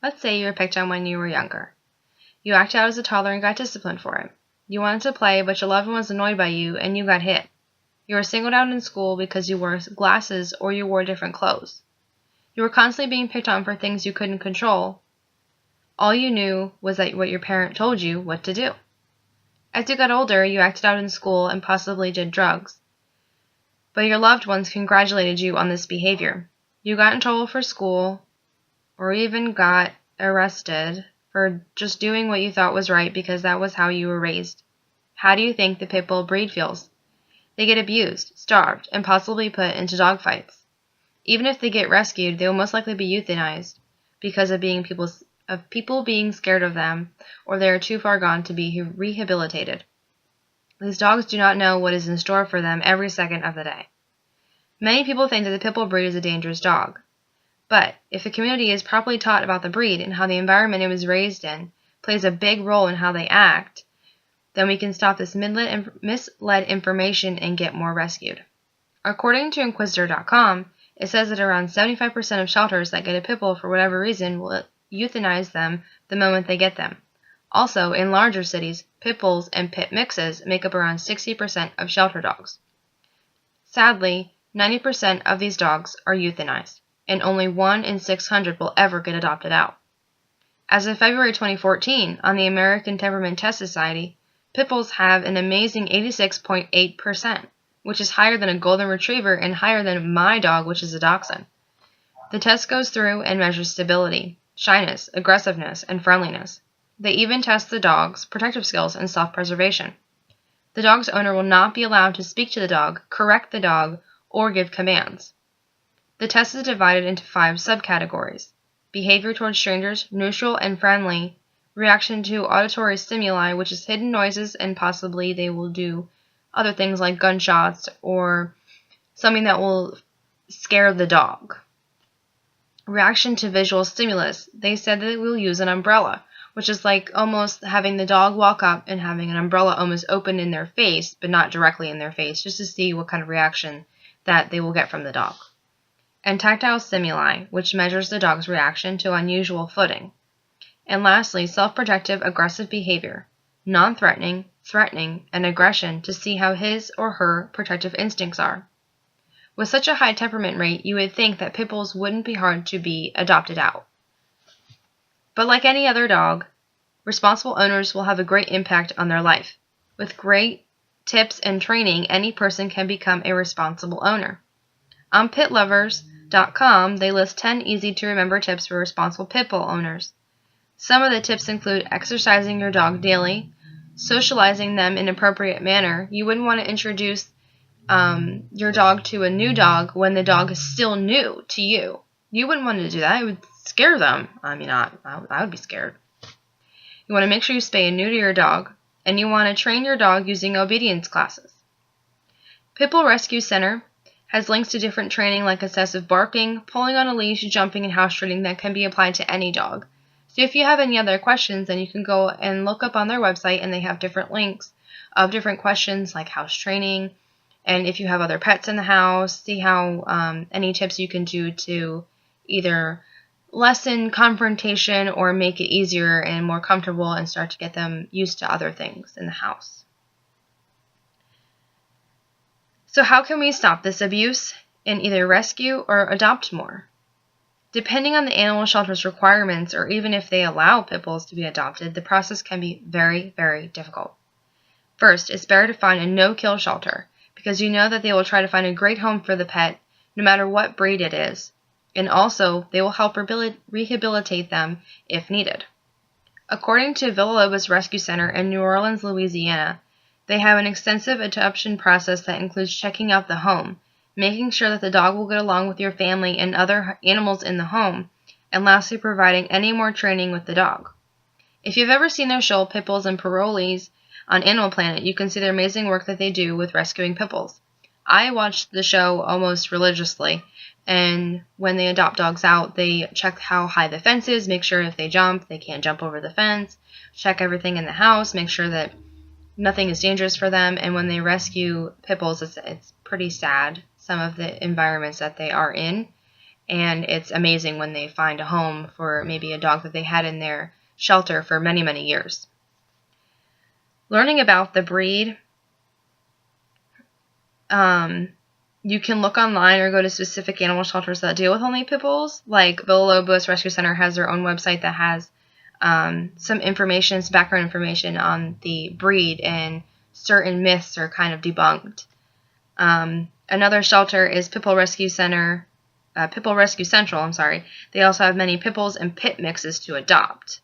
Let's say you were picked on when you were younger. You acted out as a toddler and got disciplined for it. You wanted to play, but your loved one was annoyed by you and you got hit. You were singled out in school because you wore glasses or you wore different clothes. You were constantly being picked on for things you couldn't control. All you knew was that what your parent told you what to do. As you got older, you acted out in school and possibly did drugs. But your loved ones congratulated you on this behavior. You got in trouble for school or even got arrested for just doing what you thought was right because that was how you were raised. How do you think the pit bull breed feels? They get abused, starved, and possibly put into dogfights. Even if they get rescued, they will most likely be euthanized because of people being scared of them, or they are too far gone to be rehabilitated. These dogs do not know what is in store for them every second of the day. Many people think that the pit bull breed is a dangerous dog. But if the community is properly taught about the breed and how the environment it was raised in plays a big role in how they act, then we can stop this misled information and get more rescued. According to Inquisitor.com, it says that around 75% of shelters that get a pit bull for whatever reason will euthanize them the moment they get them. Also, in larger cities, pit bulls and pit mixes make up around 60% of shelter dogs. Sadly, 90% of these dogs are euthanized, and only 1 in 600 will ever get adopted out. As of February 2014, on the American Temperament Test Society, pit bulls have an amazing 86.8%, which is higher than a golden retriever and higher than my dog, which is a dachshund. The test goes through and measures stability, shyness, aggressiveness, and friendliness. They even test the dog's protective skills and self-preservation. The dog's owner will not be allowed to speak to the dog, correct the dog, or give commands. The test is divided into 5 subcategories: behavior towards strangers, neutral and friendly, reaction to auditory stimuli, which is hidden noises, and possibly they will do other things like gunshots or something that will scare the dog. Reaction to visual stimulus, they said that they will use an umbrella, which is like almost having the dog walk up and having an umbrella almost open in their face, but not directly in their face, just to see what kind of reaction that they will get from the dog. And tactile stimuli, which measures the dog's reaction to unusual footing. And lastly, self-protective aggressive behavior, non-threatening, threatening, and aggression to see how his or her protective instincts are. With such a high temperament rate, you would think that pit bulls wouldn't be hard to be adopted out. But like any other dog, responsible owners will have a great impact on their life. With great tips and training, any person can become a responsible owner. On pitlovers.com, they list 10 easy-to-remember tips for responsible pit bull owners. Some of the tips include exercising your dog daily, socializing them in an appropriate manner. You wouldn't want to introduce your dog to a new dog when the dog is still new to you. You wouldn't want to do that. It would scare them. I would be scared. You want to make sure you spay and neuter your dog, and you want to train your dog using obedience classes. Pit Bull Rescue Center has links to different training like excessive barking, pulling on a leash, jumping, and house treating that can be applied to any dog. So if you have any other questions, then you can go and look up on their website, and they have different links of different questions like house training, and if you have other pets in the house, see how any tips you can do to either lessen confrontation or make it easier and more comfortable and start to get them used to other things in the house. So how can we stop this abuse and either rescue or adopt more? Depending on the animal shelter's requirements, or even if they allow pit bulls to be adopted, the process can be very, very difficult. First, it's better to find a no-kill shelter, because you know that they will try to find a great home for the pet, no matter what breed it is. And also, they will help rehabilitate them if needed. According to Villalobos Rescue Center in New Orleans, Louisiana, they have an extensive adoption process that includes checking out the home, making sure that the dog will get along with your family and other animals in the home, and lastly, providing any more training with the dog. If you've ever seen their show, Pit Bulls and Parolees, on Animal Planet, you can see the amazing work that they do with rescuing pit bulls. I watch the show almost religiously, and when they adopt dogs out, they check how high the fence is, make sure if they jump, they can't jump over the fence, check everything in the house, make sure that nothing is dangerous for them, and when they rescue pit bulls, it's pretty sad, some of the environments that they are in, And it's amazing when they find a home for maybe a dog that they had in their shelter for many, many years. Learning about the breed, you can look online or go to specific animal shelters that deal with only pit bulls. Like Villalobos Rescue Center has their own website that has some information, some background information on the breed, and certain myths are kind of debunked. Another shelter is Pit Bull Rescue Central. They also have many pit bulls and pit mixes to adopt.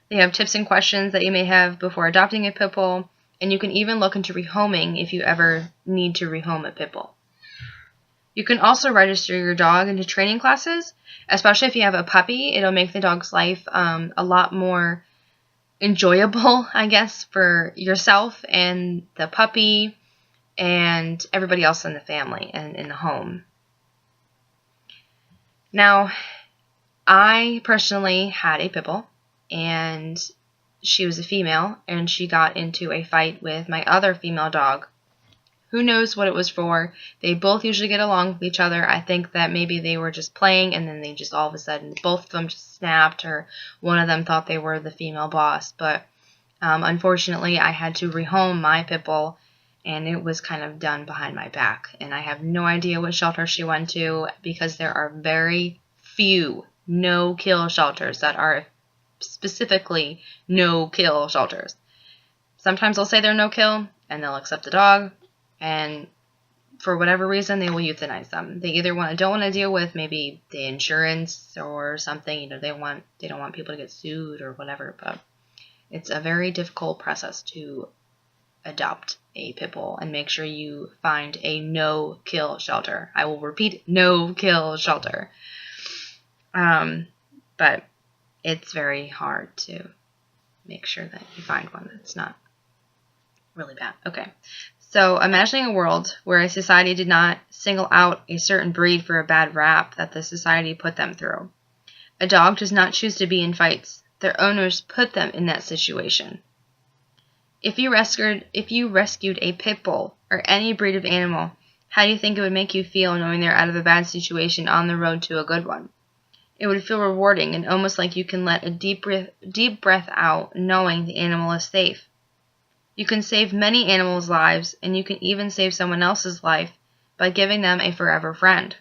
They have tips and questions that you may have before adopting a pit bull, and you can even look into rehoming if you ever need to rehome a pit bull. You can also register your dog into training classes, especially if you have a puppy. It'll make the dog's life a lot more enjoyable, I guess, for yourself and the puppy and everybody else in the family and in the home. Now, I personally had a pit bull, and she was a female, and she got into a fight with my other female dog. Who knows what it was for? They both usually get along with each other. I think that maybe they were just playing, and then they just all of a sudden, both of them just snapped, or one of them thought they were the female boss. But unfortunately, I had to rehome my pit bull, and it was kind of done behind my back. And I have no idea what shelter she went to, because there are very few no-kill shelters that are specifically no-kill shelters. Sometimes they'll say they're no-kill, and they'll accept the dog, and for whatever reason, they will euthanize them. They either don't want to deal with maybe the insurance or something. They don't want people to get sued or whatever. But it's a very difficult process to adopt a pit bull, and make sure you find a no-kill shelter. I will repeat, no-kill shelter. But it's very hard to make sure that you find one that's not really bad. Okay. So imagining a world where a society did not single out a certain breed for a bad rap that the society put them through. A dog does not choose to be in fights. Their owners put them in that situation. If you rescued a pit bull or any breed of animal, how do you think it would make you feel knowing they're out of a bad situation on the road to a good one? It would feel rewarding and almost like you can let a deep breath out knowing the animal is safe. You can save many animals' lives, and you can even save someone else's life by giving them a forever friend.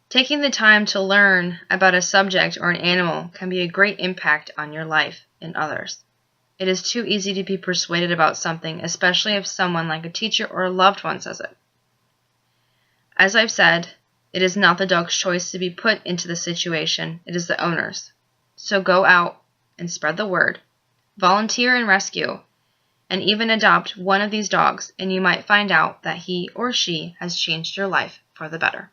Taking the time to learn about a subject or an animal can be a great impact on your life and others. It is too easy to be persuaded about something, especially if someone like a teacher or a loved one says it. As I've said, it is not the dog's choice to be put into the situation, it is the owner's. So go out and spread the word. Volunteer and rescue, and even adopt one of these dogs, and you might find out that he or she has changed your life for the better.